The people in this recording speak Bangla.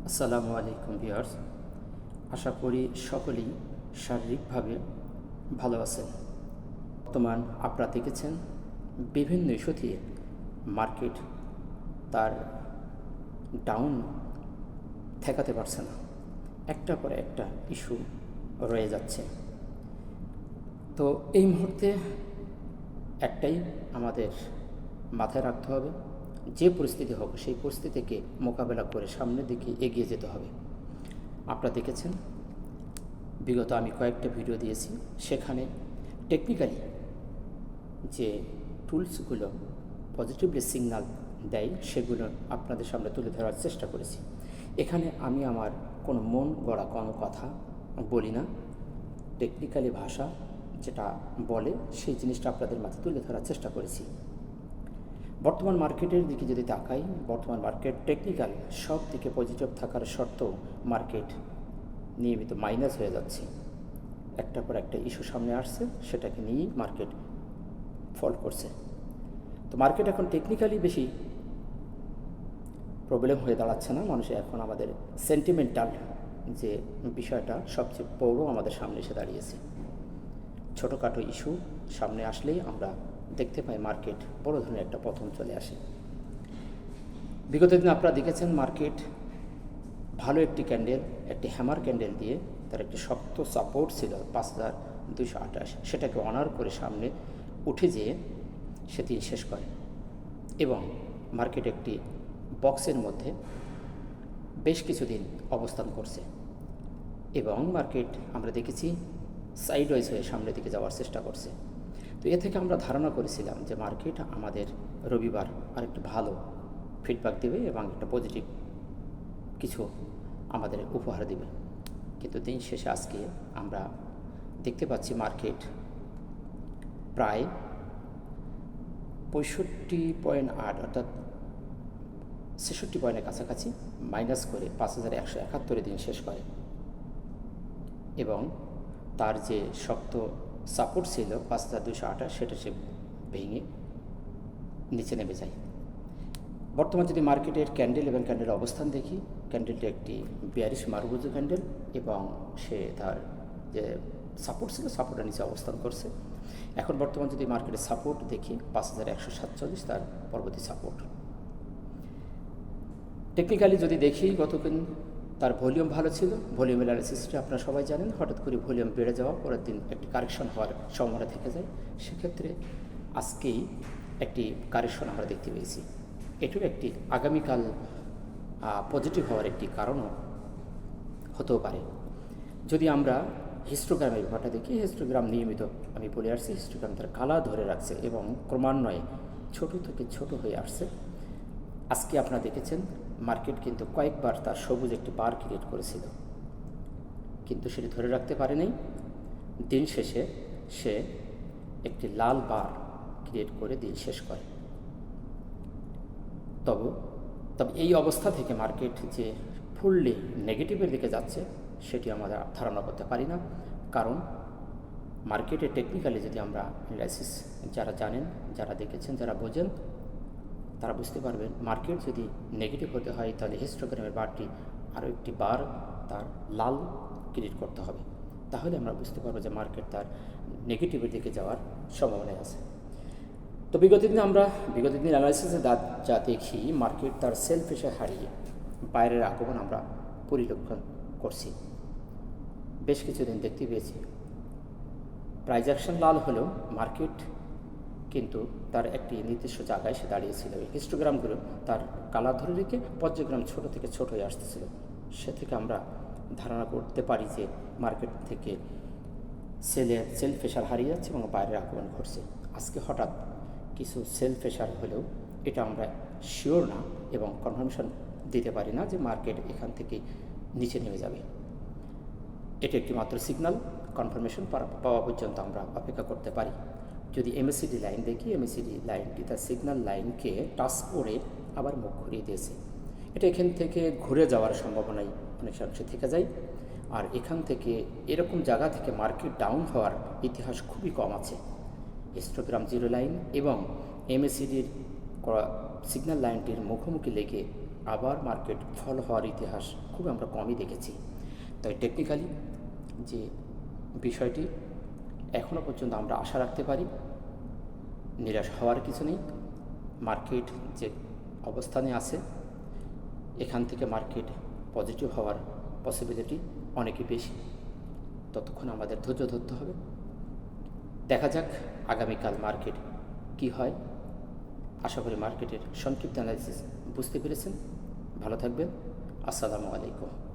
আসসালামু আলাইকুম ভিউয়ার্স, আশা করি সকলেই শারীরিকভাবে ভালো আছেন। বর্তমান আপনারা দেখেছেন বিভিন্ন ইস্যু দিয়ে মার্কেট তার ডাউন ঠেকাতে পারছে না, একটা পরে একটা ইস্যু রয়ে যাচ্ছে। তো এই মুহূর্তে একটাই আমাদের মাথায় রাখতে হবে, যে পরিস্থিতি হোক সেই পরিস্থিতিকে মোকাবেলা করে সামনের দিকে এগিয়ে যেতে হবে। আপনারা দেখেছেন বিগত আমি কয়েকটা ভিডিও দিয়েছি, সেখানে টেকনিক্যালি যে টুলসগুলো পজিটিভলি সিগন্যাল দেয় সেগুলো আপনাদের সামনে তুলে ধরার চেষ্টা করেছি। এখানে আমি আমার কোনো মন গড়া কোনো কথা বলি না, টেকনিক্যালি ভাষা যেটা বলে সেই জিনিসটা আপনাদের মাঝে তুলে ধরার চেষ্টা করেছি। বর্তমান মার্কেটের দিকে যদি তাকাই, বর্তমান মার্কেট টেকনিক্যাল সব দিকে পজিটিভ থাকার সত্ত্বেও মার্কেট নিয়মিত মাইনাস হয়ে যাচ্ছে। একটার পর একটা ইস্যু সামনে আসছে, সেটাকে নিয়েই মার্কেট ফল করছে। তো মার্কেট এখন টেকনিক্যালি বেশি প্রবলেম হয়ে দাঁড়াচ্ছে না, মানুষের এখন আমাদের সেন্টিমেন্টাল যে বিষয়টা সবচেয়ে বড় আমাদের সামনে এসে দাঁড়িয়েছে। ছোটোখাটো ইস্যু সামনে আসলেই আমরা দেখতে পাই মার্কেট বড় ধরনের একটা পতন চলে আসে। বিগত দিনে আপনারা দেখেছেন মার্কেট ভালো একটি ক্যান্ডেল, একটি হ্যামার ক্যান্ডেল দিয়ে তার একটি শক্ত সাপোর্ট ছিল 5228, সেটাকে অনার করে সামনে উঠে যেয়ে সে দিন শেষ করে এবং মার্কেট একটি বক্সের মধ্যে বেশ কিছুদিন অবস্থান করছে এবং মার্কেট আমরা দেখেছি সাইডওয়াইজ হয়ে সামনের দিকে যাওয়ার চেষ্টা করছে। তো এ থেকে আমরা ধারণা করেছিলাম যে মার্কেট আমাদের রবিবার আরেকটু ভালো ফিডব্যাক দেবে এবং একটা পজিটিভ কিছু আমাদের উপহার দেবে। কিন্তু দিন শেষে আজকে আমরা দেখতে পাচ্ছি মার্কেট প্রায় 65.8 অর্থাৎ 66 পয়েন্টের কাছাকাছি মাইনাস করে 5171 দিন শেষ করে এবং তার যে শক্ত সাপোর্ট ছিল 5228, সেটা সে ভেঙে নিচে নেমে যায়। বর্তমান যদি মার্কেটের ক্যান্ডেল এবং ক্যান্ডেলের অবস্থান দেখি, ক্যান্ডেলটি একটি বিয়ারিশ মারুবুজু ক্যান্ডেল এবং সে তার যে সাপোর্ট ছিল সাপোর্টের নিচে অবস্থান করছে। এখন বর্তমান যদি মার্কেটের সাপোর্ট দেখি 5147 তার পরবর্তী সাপোর্ট। টেকনিক্যালি যদি দেখি গতদিন তার ভলিউম ভালো ছিল, ভলিউম অ্যানালিসিসটা আপনারা সবাই জানেন, হঠাৎ করে ভলিউম বেড়ে যাওয়া, পরের দিন একটি কারেকশন হওয়ার সম্ভাবনা থেকে যায়। সেক্ষেত্রে আজকেই একটি কারেকশন আমরা দেখতে পেয়েছি। এটিও একটি আগামীকাল পজিটিভ হওয়ার একটি কারণও হতেও পারে। যদি আমরা হিস্টোগ্রামের ব্যাপারটা দেখি, হিস্টোগ্রাম নিয়মিত আমি বলে আসছি, হিস্টোগ্রাম তার কালা ধরে রাখছে এবং ক্রমান্বয়ে ছোট থেকে ছোট হয়ে আসছে। আজকে আপনারা দেখেছেন মার্কেট কিন্তু কয়েকবার তার সবুজ একটি বার ক্রিয়েট করেছিল, কিন্তু সেটি ধরে রাখতে পারেনি। দিন শেষে সে একটি লাল বার ক্রিয়েট করে দিন শেষ করে। তবে এই অবস্থা থেকে মার্কেট যে ফুললি নেগেটিভের দিকে যাচ্ছে সেটি আমরা ধারণা করতে পারি না, কারণ মার্কেটে টেকনিক্যালি যদি আমরা অ্যানালাইসিস যারা জানেন, যারা দেখেছেন, যারা বোঝেন, তারা বুঝতে পারবেন মার্কেট যদি নেগেটিভ হতে হয় তাহলে হিস্টোগ্রামের বারটি আরও একটি বার তার লাল ক্রিয়েট করতে হবে, তাহলে আমরা বুঝতে পারবো যে মার্কেট তার নেগেটিভের দিকে যাওয়ার সম্ভাবনা আছে। তো বিগত দিনের অ্যানালাইসিসে যা দেখি, মার্কেট তার সেলফ এসে হারিয়ে বাইরের আগমন আমরা পরিলক্ষণ করছি। বেশ কিছুদিন দেখতে পেয়েছি প্রাইস অ্যাকশন লাল হলেও মার্কেট কিন্তু তার একটি নির্দিষ্ট জায়গায় সে দাঁড়িয়েছিল। হিস্টোগ্রামগুলো তার কালার ধরে রেখে পর্যায়ক্রম ছোট থেকে ছোট হয়ে আসতেছিল। সে থেকে আমরা ধারণা করতে পারি যে মার্কেট থেকে সেলফ প্রেশার হারিয়ে যাচ্ছে এবং বাইরের আগমন ঘটছে। আজকে হঠাৎ কিছু সেলফ প্রেশার হলেও এটা আমরা শিওর না এবং কনফার্মেশন দিতে পারি না যে মার্কেট এখান থেকে নিচে নেমে যাবে। এটি একটি মাত্র সিগন্যাল, কনফার্মেশন পাওয়া পর্যন্ত আমরা অপেক্ষা করতে পারি। যদি এমএসিডি লাইন দেখি, এমএসিডি লাইনটি তার সিগন্যাল লাইনকে টাচ করে আবার মুখ ঘুরিয়ে দিয়েছে। এটা এখান থেকে ঘুরে যাওয়ার সম্ভাবনাই অনেকাংশে থেকে যায়। আর এখান থেকে এরকম জায়গা থেকে মার্কেট ডাউন হওয়ার ইতিহাস খুবই কম আছে। হিস্টোগ্রাম জিরো লাইন এবং এমএসিডির সিগন্যাল লাইনটির মুখোমুখি লেগে আবার মার্কেট ফল হওয়ার ইতিহাস খুব আমরা কমই দেখেছি। তাই টেকনিক্যালি যে বিষয়টি এখনও পর্যন্ত আমরা আশা রাখতে পারি, নিরাশ হওয়ার কিছু নেই। মার্কেট যে অবস্থানে আছে এখান থেকে মার্কেট পজিটিভ হওয়ার পসিবিলিটি অনেকই বেশি। ততক্ষণ আমাদের ধৈর্য ধরতে হবে। দেখা যাক আগামীকাল মার্কেট কি হয়। আশা করি মার্কেটের সংক্ষিপ্ত অ্যানালিসিস বুঝতে পেরেছেন। ভালো থাকবেন। আসসালামু আলাইকুম।